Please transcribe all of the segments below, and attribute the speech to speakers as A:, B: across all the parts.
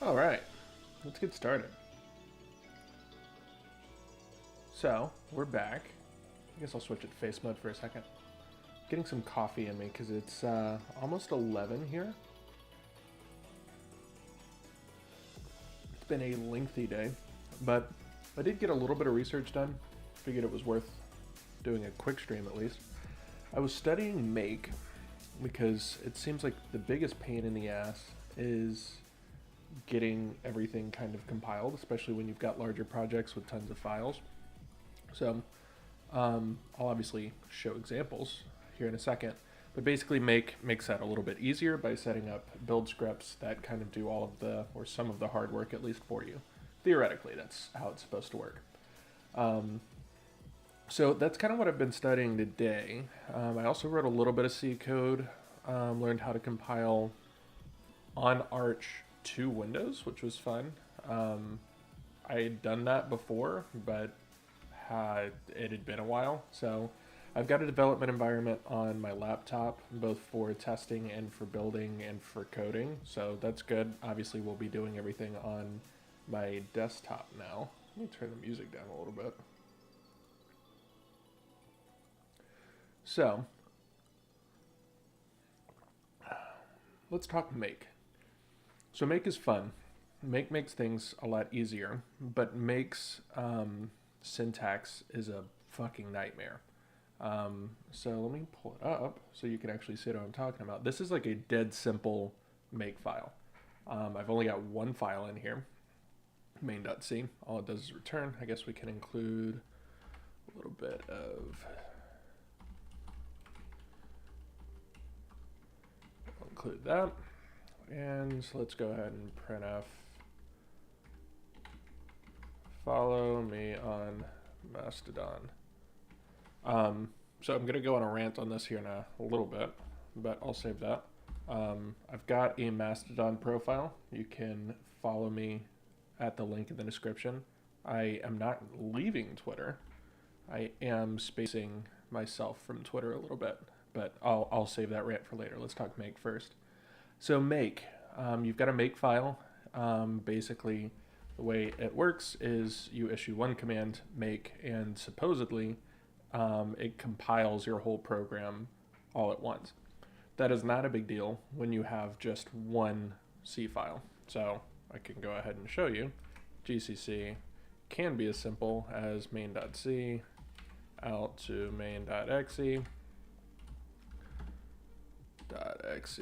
A: All right, let's get started. So, we're back. I guess I'll switch it to face mode for a second. Getting some coffee in me because it's almost 11 here. It's been a lengthy day, but I did get a little bit of research done. Figured it was worth doing a quick stream at least. I was studying Make because it seems like the biggest pain in the ass is getting everything kind of compiled, especially when you've got larger projects with tons of files. So I'll obviously show examples here in a second, but basically Make makes that a little bit easier by setting up build scripts that kind of do all of the, or some of the hard work at least for you. Theoretically, that's how it's supposed to work. So that's kind of what I've been studying today. I also wrote a little bit of C code, learned how to compile on Arch to Windows, which was fun. I had done that before, but it had been a while. So I've got a development environment on my laptop, both for testing and for building and for coding. So that's good. Obviously, we'll be doing everything on my desktop now. Let me turn the music down a little bit. So let's talk Make. So Make is fun. Make makes things a lot easier, but Make's syntax is a fucking nightmare. So let me pull it up so you can actually see what I'm talking about. This is like a dead simple Make file. I've only got one file in here, main.c. All it does is return. I guess we can include a little bit of... I'll include that. And so let's go ahead and printf follow me on Mastodon. So I'm going to go on a rant on this here in a little bit, but I'll save that. I've got a Mastodon profile. You can follow me at the link in the description. I am not leaving Twitter. I am spacing myself from Twitter a little bit, but I'll save that rant for later. Let's talk Make first. So Make, you've got a Make file. Basically, the way it works is you issue one command, Make, and supposedly it compiles your whole program all at once. That is not a big deal when you have just one C file. So I can go ahead and show you. GCC can be as simple as main.c out to main.exe .exe.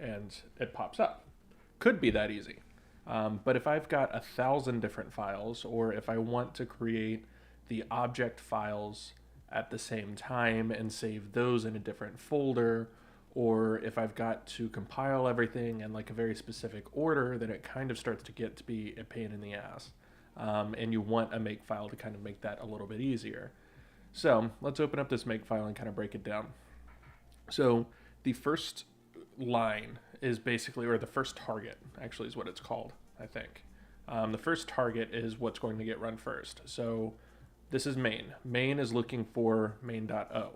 A: And it pops up. Could be that easy. But if I've got 1,000 different files, or if I want to create the object files at the same time and save those in a different folder, or if I've got to compile everything in like a very specific order, then it kind of starts to get to be a pain in the ass. And you want a Make file to kind of make that a little bit easier. So let's open up this Make file and kind of break it down. So the first line is basically, or the first target actually is what it's called, I think. The first target is what's going to get run first. So this is main. Main is looking for main.o.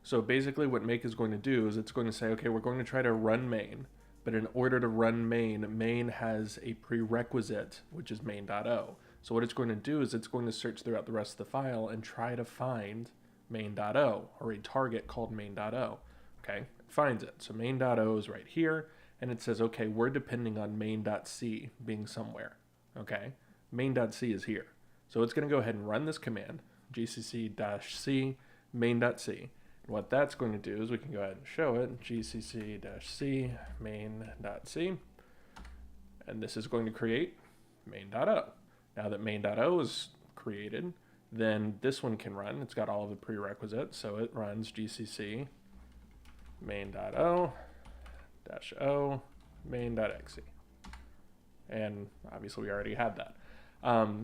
A: So basically what Make is going to do is it's going to say, okay, we're going to try to run main, but in order to run main, main has a prerequisite, which is main.o. So what it's going to do is it's going to search throughout the rest of the file and try to find main.o, or a target called main.o. Okay, it finds it. So main.o is right here, and it says, okay, we're depending on main.c being somewhere. Okay, main.c is here. So it's going to go ahead and run this command, gcc-c main.c. And what that's going to do is we can go ahead and show it, gcc-c main.c. And this is going to create main.o. Now that main.o is created, then this one can run. It's got all of the prerequisites, so it runs gcc main.o -o main.exe. And obviously we already had that.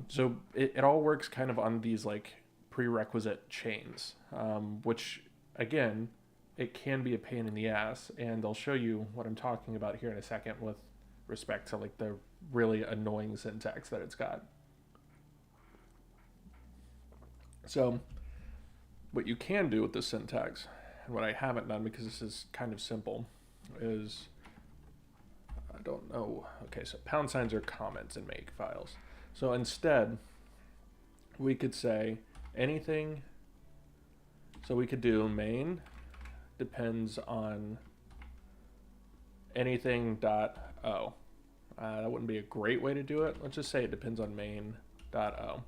A: So it all works kind of on these like prerequisite chains, which again, it can be a pain in the ass, and I'll show you what I'm talking about here in a second with respect to like the really annoying syntax that it's got. So what you can do with this syntax, and what I haven't done because this is kind of simple, is don't know. Okay, so pound signs are comments in make files. So instead, we could say anything. So we could do main depends on anything.o. That wouldn't be a great way to do it. Let's just say it depends on main.o.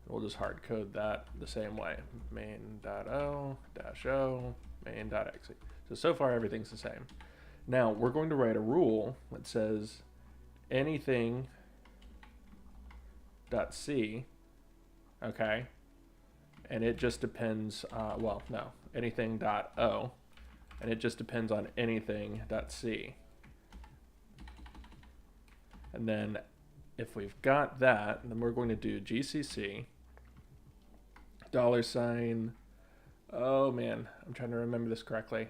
A: We'll just hard code that the same way. Main.o -o main.exe. So far everything's the same. Now we're going to write a rule that says anything.c, okay, and it just depends, well, no, anything.o, and it just depends on anything.c. And then if we've got that, then we're going to do GCC $, oh man, I'm trying to remember this correctly.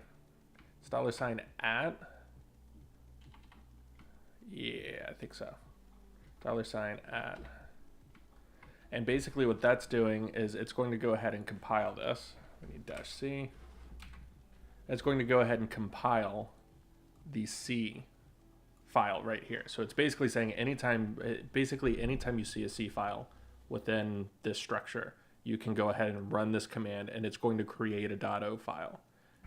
A: It's $@ yeah, I think so. $@. And basically what that's doing is it's going to go ahead and compile this. We need -c. It's going to go ahead and compile the C file right here. So it's basically saying anytime you see a C file within this structure, you can go ahead and run this command and it's going to create a .o file.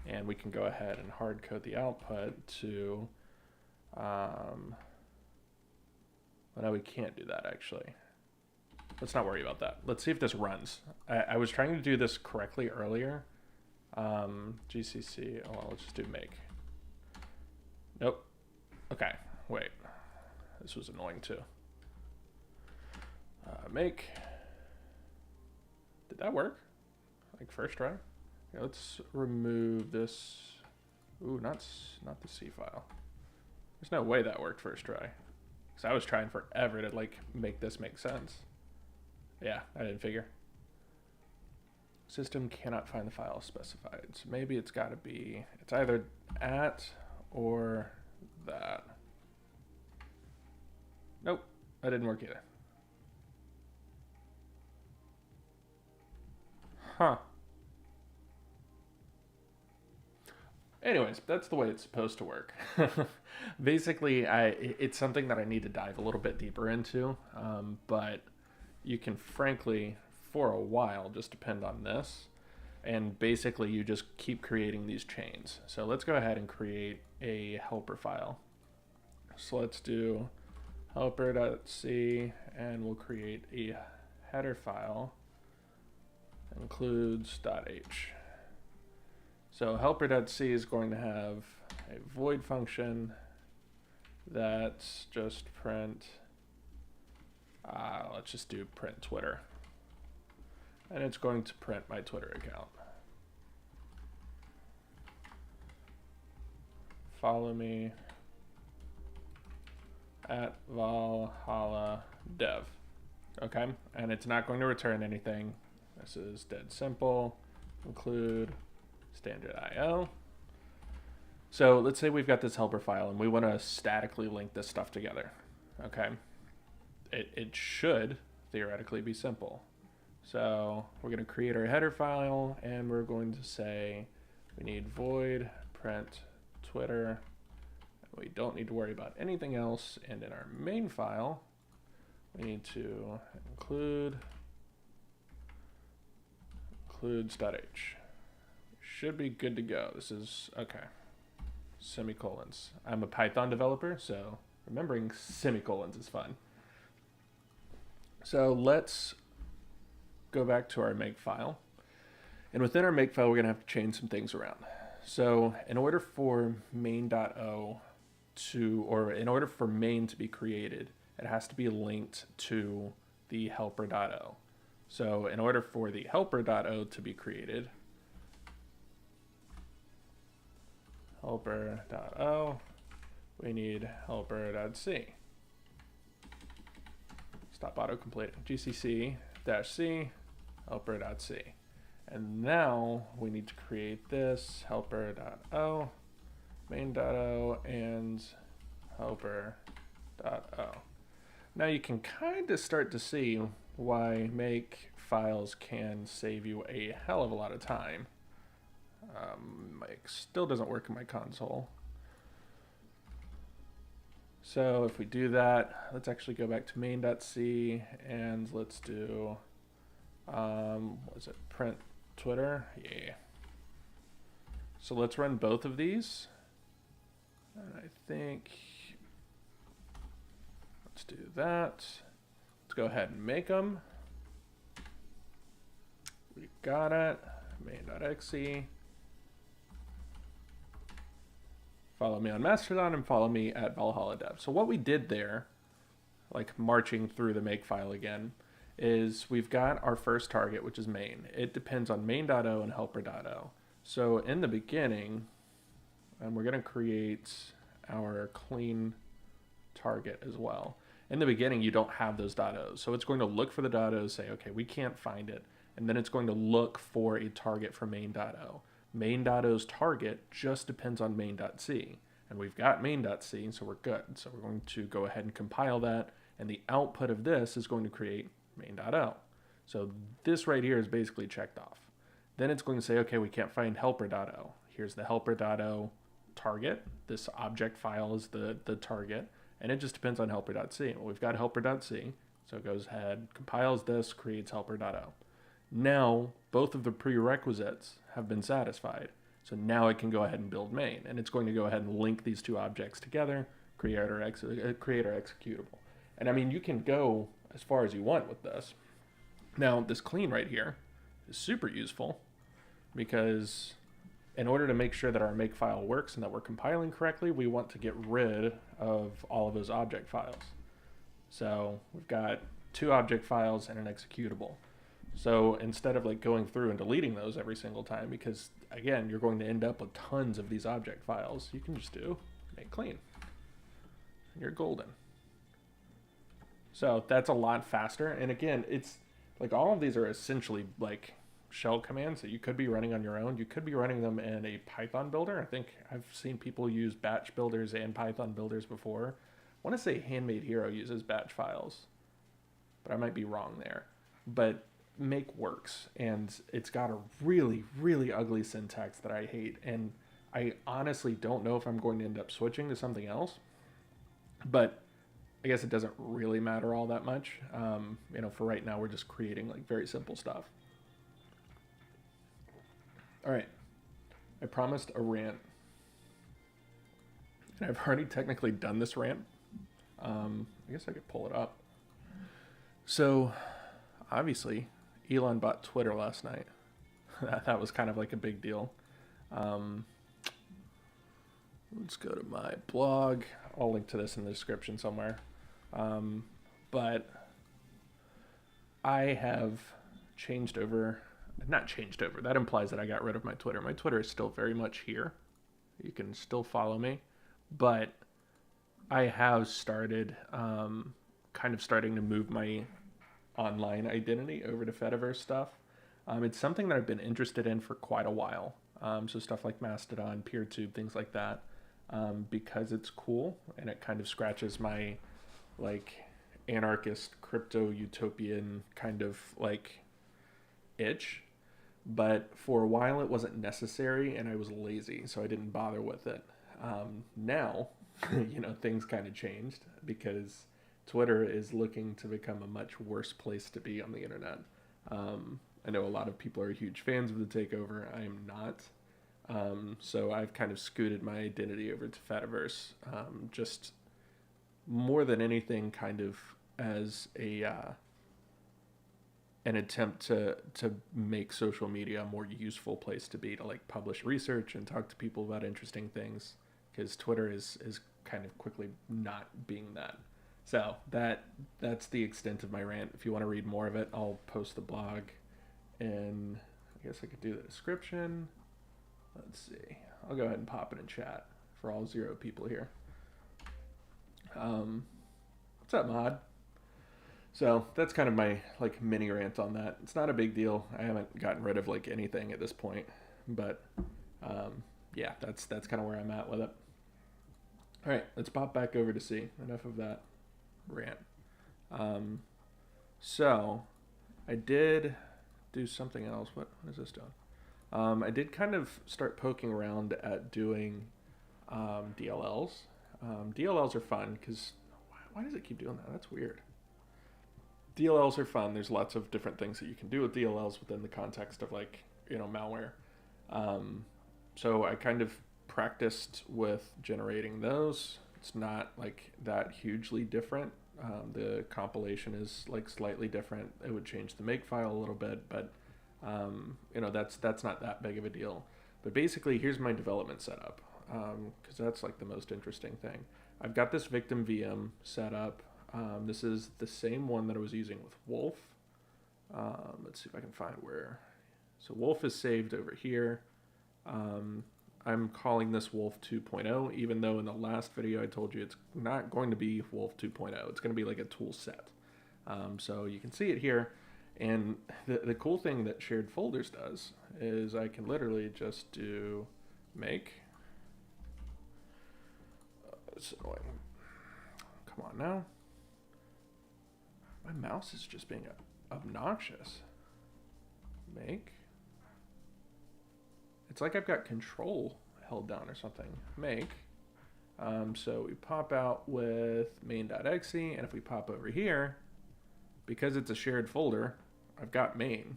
A: And we can go ahead and hard code the output to, well, no, we can't do that actually. Let's not worry about that. Let's see if this runs. I was trying to do this correctly earlier. GCC, oh, well, let's just do make. Nope. Okay, wait. This was annoying too. Make. Did that work? Like first try? Okay, let's remove this. Ooh, not the C file. There's no way that worked first try. Because I was trying forever to like make this make sense. Yeah, I didn't figure. System cannot find the file specified. So maybe it's got to be, it's either at or that. Nope, that didn't work either. Huh. Anyways, that's the way it's supposed to work. Basically, it's something that I need to dive a little bit deeper into, but you can frankly, for a while, just depend on this. And basically, you just keep creating these chains. So let's go ahead and create a helper file. So let's do helper.c, and we'll create a header file that includes .h. So helper.c is going to have a void function that's just print, let's just do print Twitter. And it's going to print my Twitter account. Follow me at Valhalla Dev. Okay, and it's not going to return anything. This is dead simple. Include standard IO. So let's say we've got this helper file and we want to statically link this stuff together. Okay, it should theoretically be simple. So we're going to create our header file and we're going to say we need void print Twitter. We don't need to worry about anything else. And in our main file, we need to includes.h. Should be good to go. This is okay. Semicolons. I'm a Python developer, so remembering semicolons is fun. So let's go back to our make file. And within our make file, we're going to have to change some things around. So in order for main.o in order for main to be created, it has to be linked to the helper.o. So in order for the helper.o to be created, helper.o, we need helper.c. Stop autocompleting. GCC-c helper.c. And now we need to create this helper.o, main.o, and helper.o. Now you can kind of start to see why make files can save you a hell of a lot of time. Make still doesn't work in my console. So if we do that, let's actually go back to main.c and let's do, what is it, print Twitter? Yeah. So let's run both of these. And I think, let's do that. Let's go ahead and make them. We got it, main.exe. Follow me on Mastodon and follow me at Valhalla Dev. So what we did there, like marching through the makefile again, is we've got our first target, which is main. It depends on main.o and helper.o. So in the beginning, and we're going to create our clean target as well. In the beginning, you don't have those .o's. So it's going to look for the .o's, say, okay, we can't find it. And then it's going to look for a target for main.o. Main.o's target just depends on main.c. And we've got main.c, so we're good. So we're going to go ahead and compile that. And the output of this is going to create main.o. So this right here is basically checked off. Then it's going to say, okay, we can't find helper.o. Here's the helper.o target. This object file is the target. And it just depends on helper.c. Well, we've got helper.c. So it goes ahead, compiles this, creates helper.o. Now, both of the prerequisites have been satisfied. So now it can go ahead and build main. And it's going to go ahead and link these two objects together, create our executable. And I mean, you can go as far as you want with this. Now, this clean right here is super useful because in order to make sure that our makefile works and that we're compiling correctly, we want to get rid of all of those object files. So we've got 2 object files and an executable. So instead of like going through and deleting those every single time, because again, you're going to end up with tons of these object files, you can just do make clean. And you're golden. So that's a lot faster. And again, it's like all of these are essentially like shell commands that you could be running on your own. You could be running them in a Python builder. I think I've seen people use batch builders and Python builders before. I want to say Handmade Hero uses batch files, but I might be wrong there. But make works, and it's got a really, really ugly syntax that I hate. And I honestly don't know if I'm going to end up switching to something else, but I guess it doesn't really matter all that much. You know, for right now, we're just creating like very simple stuff. All right, I promised a rant, and I've already technically done this rant. I guess I could pull it up. So, obviously, Elon bought Twitter last night. That was kind of like a big deal. Let's go to my blog. I'll link to this in the description somewhere. But I have changed over. Not changed over. That implies that I got rid of my Twitter. My Twitter is still very much here. You can still follow me. But I have started kind of starting to move my online identity over to Fediverse stuff. It's something that I've been interested in for quite a while. So stuff like Mastodon, PeerTube, things like that. Because it's cool and it kind of scratches my like anarchist crypto utopian kind of like itch. But for a while it wasn't necessary and I was lazy, so I didn't bother with it. Now, you know, things kind of changed because Twitter is looking to become a much worse place to be on the internet. I know a lot of people are huge fans of the takeover. I am not. So I've kind of scooted my identity over to Fediverse, just more than anything kind of as a an attempt to make social media a more useful place to be, to like publish research and talk to people about interesting things, because Twitter is kind of quickly not being that. So that's the extent of my rant. If you want to read more of it, I'll post the blog, and I guess I could do the description. Let's see. I'll go ahead and pop it in chat for all 0 people here. What's up, Mod? So that's kind of my like mini rant on that. It's not a big deal. I haven't gotten rid of like anything at this point, but yeah, that's kind of where I'm at with it. All right, let's pop back over to C. Enough of that rant. So I did do something else. What is this doing? I did kind of start poking around at doing DLLs. DLLs are fun because why does it keep doing that? That's weird. DLLs are fun. There's lots of different things that you can do with DLLs within the context of malware. So I kind of practiced with generating those. It's not like that hugely different. The compilation is like slightly different. It would change the makefile a little bit, but that's not that big of a deal. But basically, here's my development setup, because that's like the most interesting thing. I've got this victim VM set up. This is the same one that I was using with Wolf. Let's see if I can find where. So Wolf is saved over here. I'm calling this Wolf 2.0, even though in the last video I told you it's not going to be Wolf 2.0. It's going to be like a tool set. So you can see it here. And the cool thing that shared folders does is I can literally just do make. It's annoying. Come on now. My mouse is just being obnoxious. Make. It's like I've got control held down or something. Make. So we pop out with main.exe, and if we pop over here, because it's a shared folder, I've got main.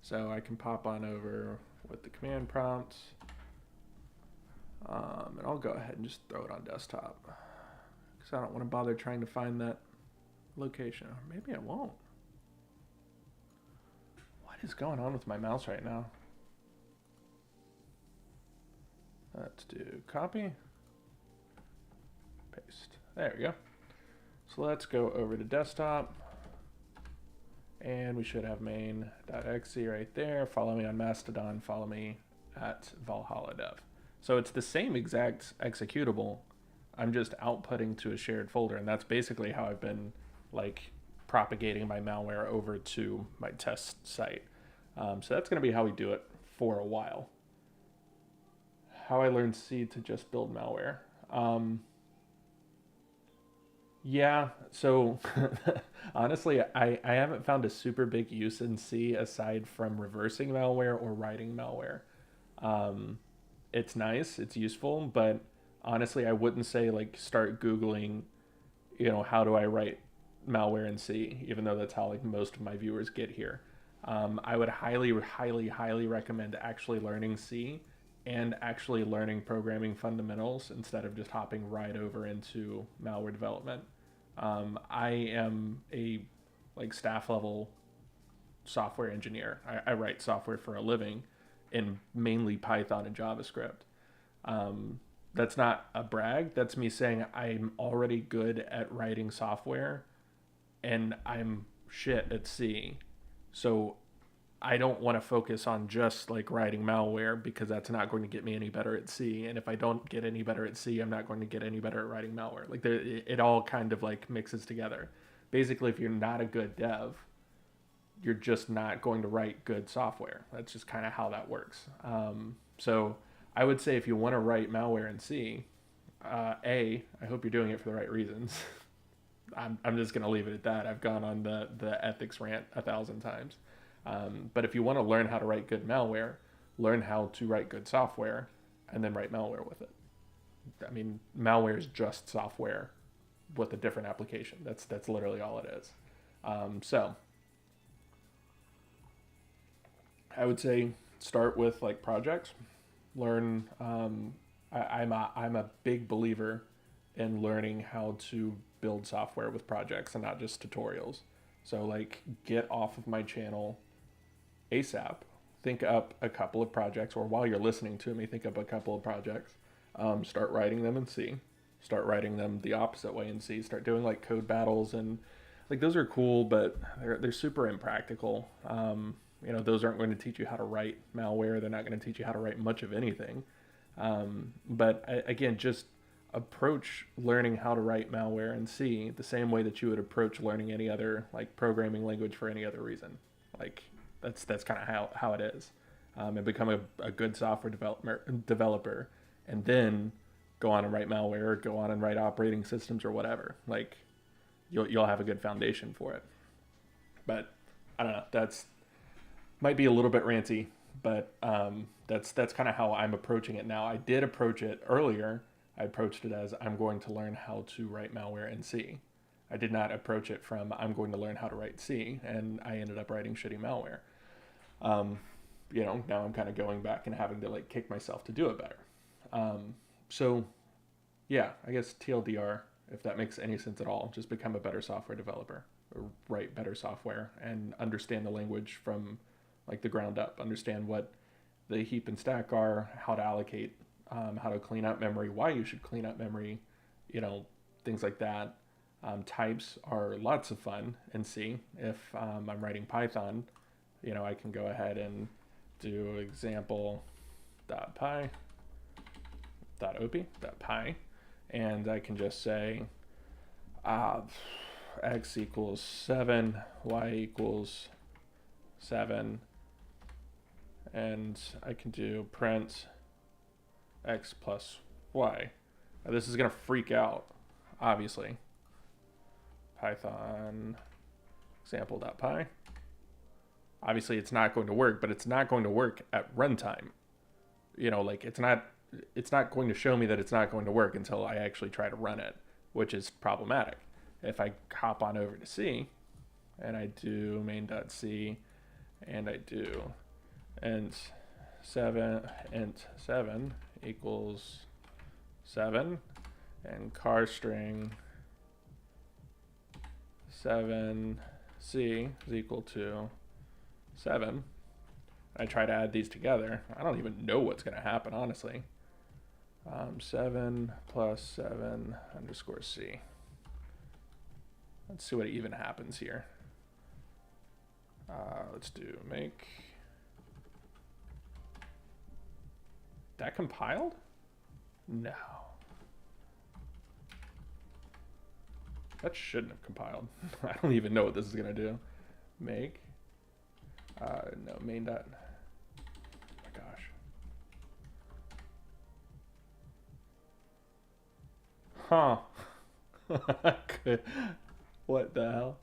A: So I can pop on over with the command prompt, and I'll go ahead and just throw it on desktop, because I don't want to bother trying to find that location. Or maybe I won't. What is going on with my mouse right now? Let's do copy, paste. There we go. So let's go over to desktop, and we should have main.exe right there. Follow me on Mastodon, follow me at Valhalla Dev. So it's the same exact executable. I'm just outputting to a shared folder, and that's basically how I've been like propagating my malware over to my test site. So that's going to be how we do it for a while. How I learned C to just build malware. Yeah, so honestly, I haven't found a super big use in C aside from reversing malware or writing malware. It's nice, it's useful, but honestly, I wouldn't say like start Googling, how do I write malware in C, even though that's how like most of my viewers get here. I would highly recommend actually learning C and actually learning programming fundamentals instead of just hopping right over into malware development. I am a staff level software engineer. I write software for a living in mainly Python and JavaScript. That's not a brag. That's me saying I'm already good at writing software and I'm shit at C. So I don't want to focus on just like writing malware, because that's not going to get me any better at C. And if I don't get any better at C, I'm not going to get any better at writing malware. Like it all kind of like mixes together. Basically, if you're not a good dev, you're just not going to write good software. That's just kind of how that works. So I would say if you want to write malware in C, I hope you're doing it for the right reasons. I'm just going to leave it at that. I've gone on the ethics rant 1,000 times. But if you want to learn how to write good malware, learn how to write good software, and then write malware with it. I mean, malware is just software with a different application. That's literally all it is. So I would say start with like projects. Learn. I'm a big believer in learning how to build software with projects and not just tutorials. So like get off of my channel ASAP. Think up a couple of projects, or while you're listening to me, think up a couple of projects. Start writing them in C. Start writing them the opposite way in C. Start doing like code battles, and like those are cool, but they're super impractical. Those aren't going to teach you how to write malware. They're not going to teach you how to write much of anything. But again, just approach learning how to write malware in C the same way that you would approach learning any other like programming language for any other reason. Like that's kind of how it is. And become a good software developer, and then go on and write malware, or go on and write operating systems or whatever. Like you'll have a good foundation for it. But I don't know. That's might be a little bit ranty, but that's kind of how I'm approaching it now. I did approach it earlier I approached it as I'm going to learn how to write malware in C. I did not approach it from I'm going to learn how to write C, and I ended up writing shitty malware. Now I'm kind of going back and having to like kick myself to do it better. So yeah, I guess TLDR, if that makes any sense at all, just become a better software developer, or write better software and understand the language from like the ground up, understand what the heap and stack are, how to allocate, how to clean up memory, why you should clean up memory, things like that. Types are lots of fun in C. If I'm writing Python, I can go ahead and do example.py.op.py, and I can just say x equals 7, y equals 7, and I can do print x plus y. Now, this is going to freak out, obviously. Python example.py. Obviously, it's not going to work, but it's not going to work at runtime. It's not going to show me that it's not going to work until I actually try to run it, which is problematic. If I hop on over to C, and I do main.c, and I do int 7 equals 7, and char string 7c is equal to 7. I try to add these together. I don't even know what's going to happen, honestly. 7 plus 7 underscore c. Let's see what even happens here. Let's do make. That compiled? No. That shouldn't have compiled. I don't even know what this is going to do. Make. No, main dot. Oh my gosh. Huh. Good. What the hell?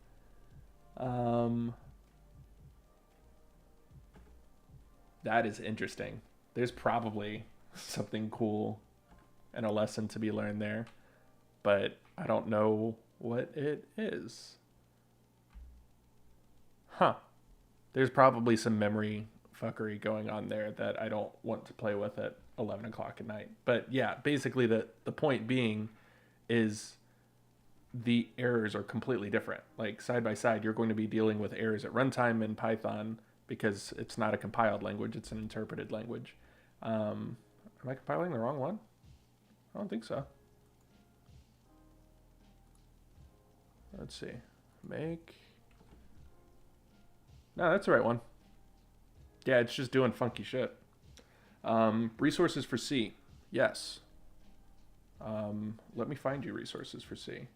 A: That is interesting. There's probably something cool and a lesson to be learned there, but I don't know what it is. Huh. There's probably some memory fuckery going on there that I don't want to play with at 11 o'clock at night. But yeah, basically the point being is the errors are completely different. Like side by side, you're going to be dealing with errors at runtime in Python because it's not a compiled language, it's an interpreted language. Am I compiling the wrong one? I don't think so. Let's see. Make. No, that's the right one. Yeah, it's just doing funky shit. Resources for C. Yes. Let me find you resources for C.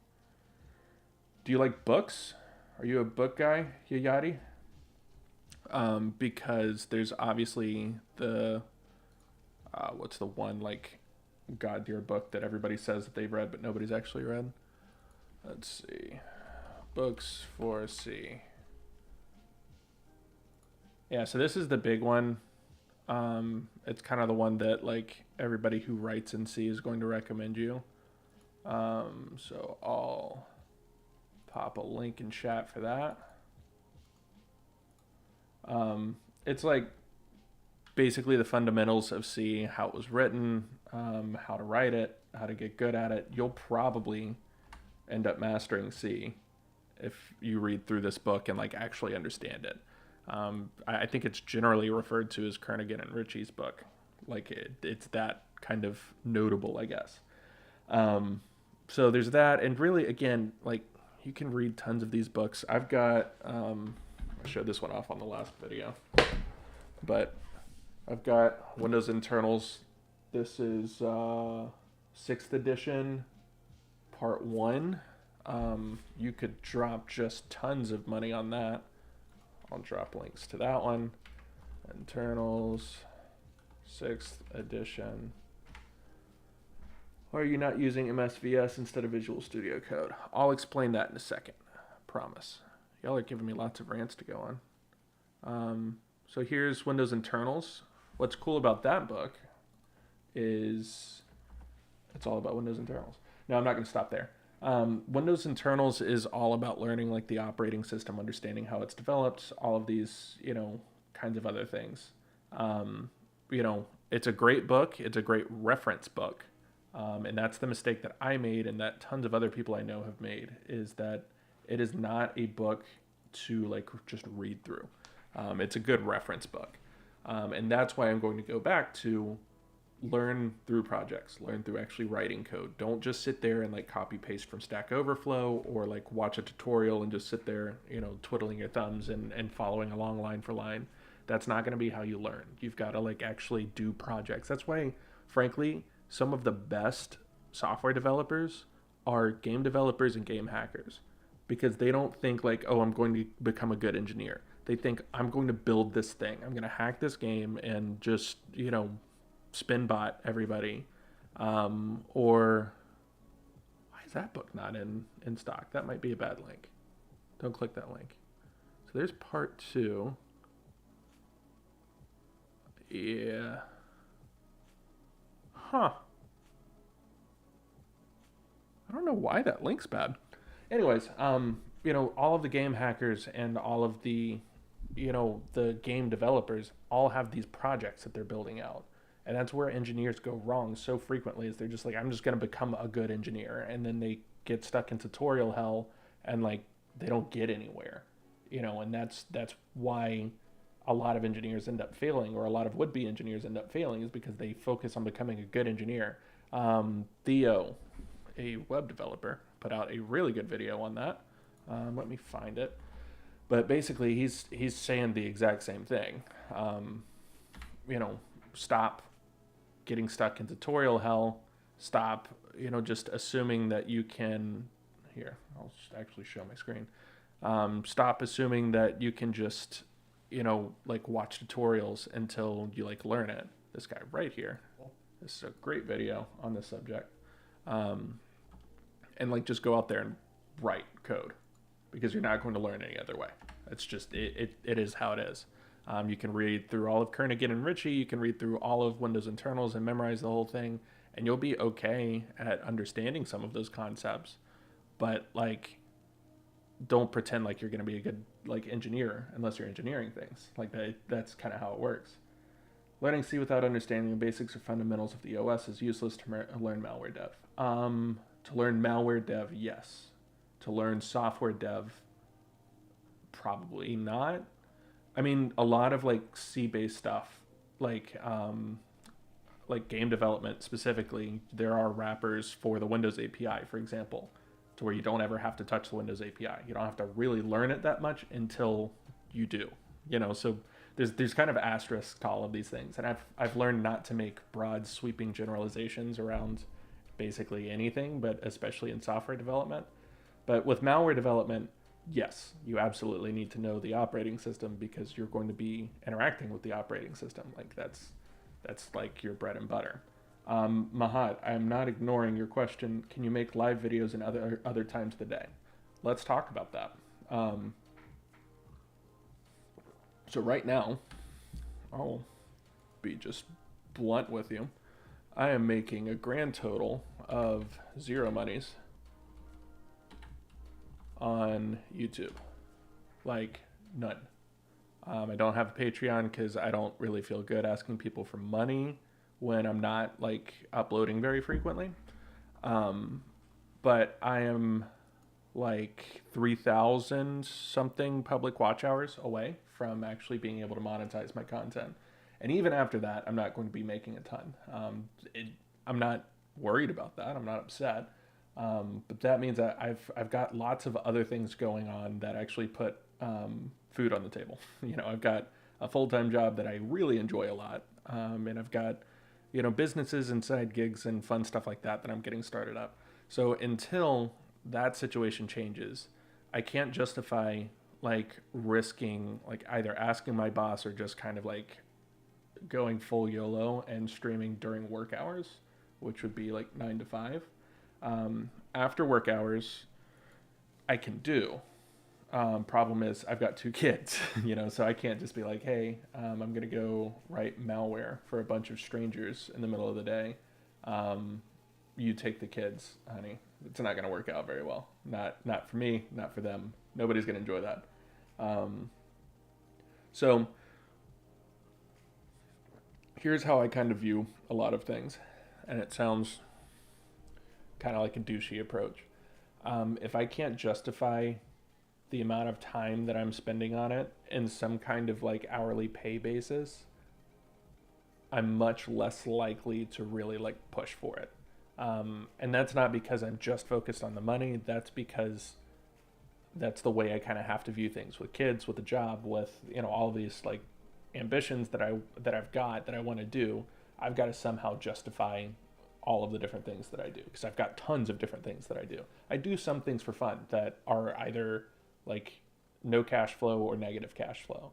A: Do you like books? Are you a book guy, Yayati? Because there's obviously the what's the one like god tier book that everybody says that they've read but nobody's actually read? Let's see. Books for C. Yeah, so this is the big one. It's kind of the one that like everybody who writes in C is going to recommend you. So I'll pop a link in chat for that. It's like basically the fundamentals of C, how it was written, how to write it, how to get good at it. You'll probably end up mastering C if you read through this book and like actually understand it. I think it's generally referred to as Kernighan and Ritchie's book. Like it's that kind of notable, I guess. So there's that, and really, again, like you can read tons of these books. I've got I showed this one off on the last video, but I've got Windows Internals. This is 6th edition, part 1. You could drop just tons of money on that. I'll drop links to that one. Internals, 6th edition. Why are you not using MSVS instead of Visual Studio Code? I'll explain that in a second. Promise. Y'all are giving me lots of rants to go on. So here's Windows Internals. What's cool about that book is it's it's all about Windows internals. No, I'm not going to stop there. Windows internals is all about learning like the operating system, understanding how it's developed, all of these, kinds of other things. It's a great book. It's a great reference book. And that's the mistake that I made and that tons of other people I know have made, is that it is not a book to like just read through. It's a good reference book. And that's why I'm going to go back to learn through projects, learn through actually writing code. Don't just sit there and like copy paste from Stack Overflow or like watch a tutorial and just sit there, twiddling your thumbs and following along line for line. That's not going to be how you learn. You've got to like actually do projects. That's why, frankly, some of the best software developers are game developers and game hackers, because they don't think like, oh, I'm going to become a good engineer. They think, I'm going to build this thing. I'm going to hack this game and just, spin bot everybody. Or why is that book not in stock? That might be a bad link. Don't click that link. So there's part 2. Yeah. Huh. I don't know why that link's bad. Anyways, all of the game hackers and all of the, the game developers all have these projects that they're building out. And that's where engineers go wrong so frequently, is they're just like, I'm just going to become a good engineer. And then they get stuck in tutorial hell and like, they don't get anywhere, and that's why a lot of engineers end up failing, or a lot of would-be engineers end up failing, is because they focus on becoming a good engineer. Theo, a web developer, put out a really good video on that. Let me find it. But basically, he's saying the exact same thing. Stop getting stuck in tutorial hell. Stop, just assuming that you can. Here, I'll just actually show my screen. Stop assuming that you can just, like watch tutorials until you like learn it. This guy right here. This is a great video on this subject. And like just go out there and write code, because you're not going to learn any other way. It's just, it is how it is. You can read through all of Kernighan and Ritchie. You can read through all of Windows internals and memorize the whole thing, and you'll be okay at understanding some of those concepts. But like, don't pretend like you're going to be a good like engineer unless you're engineering things. Like that's kind of how it works. Learning C without understanding the basics or fundamentals of the OS is useless to learn malware dev. To learn malware dev, yes. To learn software dev, probably not. I mean, a lot of like C-based stuff, like game development specifically, there are wrappers for the Windows API, for example, to where you don't ever have to touch the Windows API. You don't have to really learn it that much until you do. So there's kind of asterisks to all of these things, and I've learned not to make broad sweeping generalizations around basically anything, but especially in software development. But with malware development, yes, you absolutely need to know the operating system, because you're going to be interacting with the operating system. Like that's like your bread and butter. Mahat, I'm not ignoring your question. Can you make live videos in other times of the day? Let's talk about that. So right now, I'll be just blunt with you. I am making a grand total of 0 monies on YouTube. Like, none. I don't have a Patreon because I don't really feel good asking people for money when I'm not like uploading very frequently. But I am like 3,000 something public watch hours away from actually being able to monetize my content. And even after that, I'm not going to be making a ton. I'm not worried about that. I'm not upset. But that means that I've got lots of other things going on that actually put food on the table. I've got a full-time job that I really enjoy a lot. And I've got, businesses and side gigs and fun stuff like that I'm getting started up. So until that situation changes, I can't justify like risking like either asking my boss or just kind of like going full YOLO and streaming during work hours, which would be like 9 to 5. After work hours, I can do. Problem is I've got 2 kids, so I can't just be like, hey, I'm going to go write malware for a bunch of strangers in the middle of the day. you take the kids, honey. It's not going to work out very well. Not for me, not for them. Nobody's going to enjoy that. So here's how I kind of view a lot of things, and it sounds kind of like a douchey approach. If I can't justify the amount of time that I'm spending on it in some kind of like hourly pay basis, I'm much less likely to really like push for it. And that's not because I'm just focused on the money. That's because that's the way I kind of have to view things with kids, with a job, with, you know, all these like ambitions that I've got that I want to do. I've got to somehow justify all of the different things that I do, because I've got tons of different things that I do. I do some things for fun that are either like no cash flow or negative cash flow,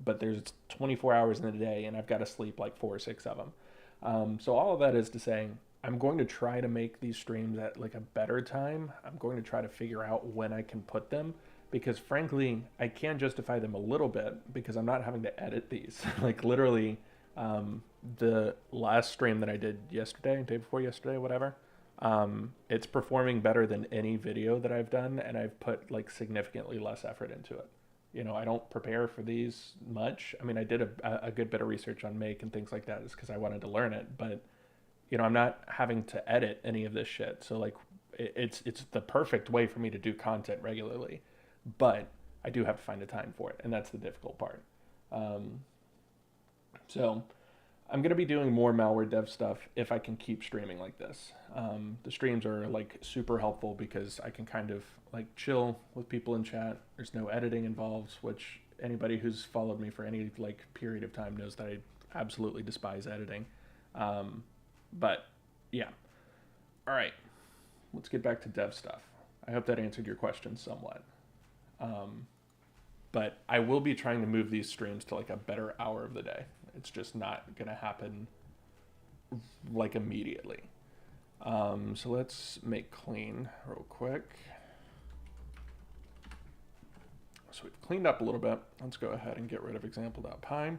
A: but there's 24 hours in a day and I've got to sleep like 4 or 6 of them. So all of that is to say, I'm going to try to make these streams at like a better time. I'm going to try to figure out when I can put them, because frankly, I can justify them a little bit because I'm not having to edit these. Like literally, the last stream that I did yesterday, day before yesterday, whatever, it's performing better than any video that I've done, and I've put like significantly less effort into it. You know, I don't prepare for these much. I mean, I did a good bit of research on Make and things like that just because I wanted to learn it, but you know, I'm not having to edit any of this shit. So like it's the perfect way for me to do content regularly, but I do have to find the time for it, and that's the difficult part. So I'm going to be doing more malware dev stuff if I can keep streaming like this. The streams are like super helpful because I can kind of like chill with people in chat. There's no editing involved, which anybody who's followed me for any like period of time knows that I absolutely despise editing. But yeah. All right, let's get back to dev stuff. I hope that answered your question somewhat. But I will be trying to move these streams to like a better hour of the day. It's just not going to happen like immediately. So let's make clean real quick. So we've cleaned up a little bit. Let's go ahead and get rid of example.py.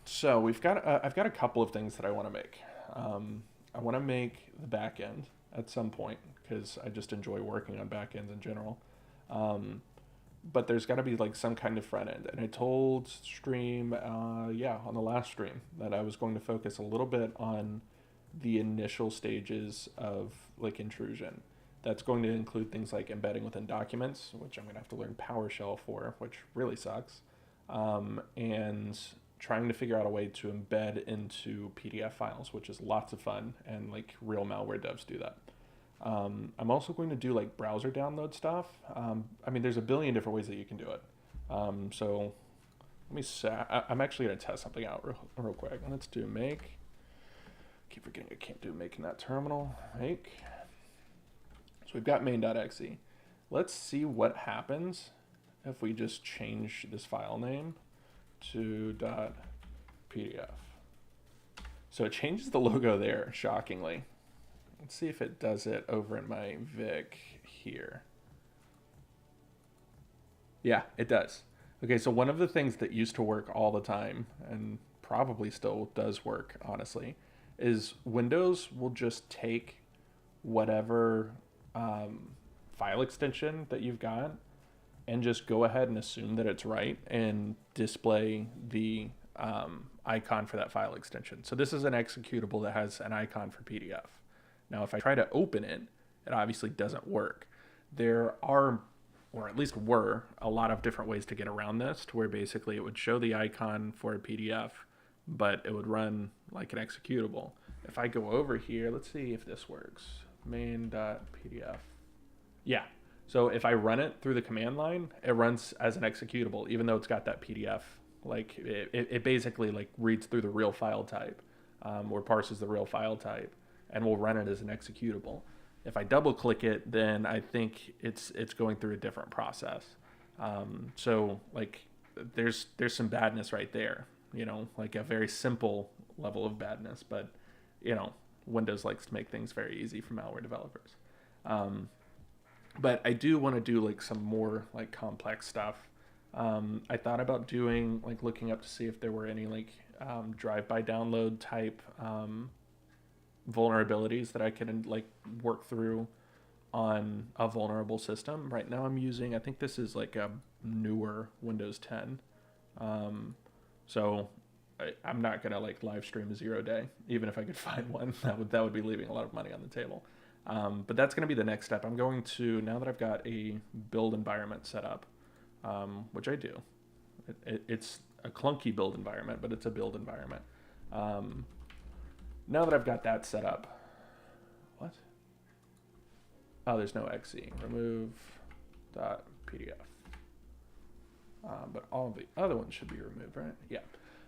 A: So we've got I've got a couple of things that I want to make. I want to make the back end at some point because I just enjoy working on back ends in general. But there's got to be like some kind of front end. And I told Stream, on the last stream, that I was going to focus a little bit on the initial stages of like intrusion. That's going to include things like embedding within documents, which I'm going to have to learn PowerShell for, which really sucks. And trying to figure out a way to embed into PDF files, which is lots of fun, and like real malware devs do that. I'm also going to do like browser download stuff. I mean, there's a billion different ways that you can do it. So let me say, I'm actually going to test something out real quick. Let's do make. Keep forgetting I can't do make in that terminal. Make. So we've got main.exe. Let's see what happens if we just change this file name to .pdf. So it changes the logo there, shockingly. Let's see if it does it over in my Vic here. Yeah, it does. Okay, so one of the things that used to work all the time, and probably still does work, honestly, is Windows will just take whatever file extension that you've got and just go ahead and assume that it's right and display the icon for that file extension. So this is an executable that has an icon for PDF. Now, if I try to open it, it obviously doesn't work. There are, or at least were, a lot of different ways to get around this, to where basically it would show the icon for a PDF, but it would run like an executable. If I go over here, let's see if this works. Main.pdf. Yeah. So if I run it through the command line, it runs as an executable, even though it's got that PDF. Like it basically like reads through the real file type, or parses the real file type, and will run it as an executable. If I double click it, then I think it's going through a different process. So like there's some badness right there, you know, like a very simple level of badness, but you know, Windows likes to make things very easy for malware developers. But I do want to do like some more like complex stuff. I thought about doing like looking up to see if there were any like drive-by download type vulnerabilities that I can like work through on a vulnerable system. Right now I'm using, I think this is like a newer Windows 10. So I'm not gonna like live stream a 0 day, even if I could find one. That would be leaving a lot of money on the table. But that's gonna be the next step. I'm going to, now that I've got a build environment set up, which I do. It's a clunky build environment, but it's a build environment. Now that I've got that set up, what? Oh, there's no exe. Remove .pdf. But all of the other ones should be removed, right? Yeah.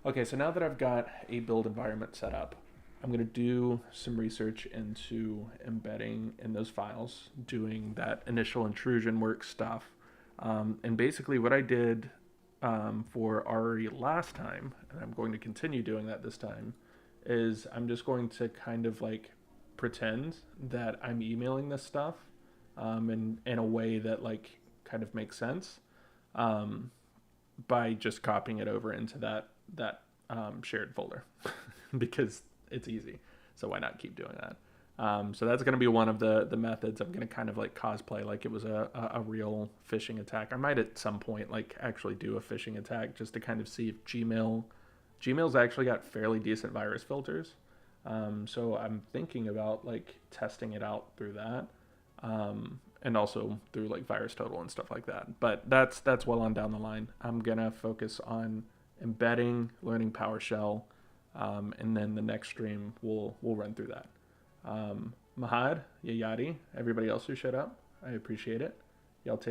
A: Okay, so now that I've got a build environment set up, I'm going to do some research into embedding in those files, doing that initial intrusion work stuff. And basically what I did for RE last time, and I'm going to continue doing that this time, is I'm just going to kind of like pretend that I'm emailing this stuff in a way that like kind of makes sense by just copying it over into that shared folder because it's easy. So why not keep doing that? So that's going to be one of the methods. I'm going to kind of like cosplay like it was a real phishing attack. I might at some point like actually do a phishing attack just to kind of see if Gmail's actually got fairly decent virus filters. So I'm thinking about like testing it out through that. And also through like VirusTotal and stuff like that. But that's well on down the line. I'm gonna focus on embedding, learning PowerShell, and then the next stream we'll run through that. Mahad, Yayati, everybody else who showed up, I appreciate it. Y'all take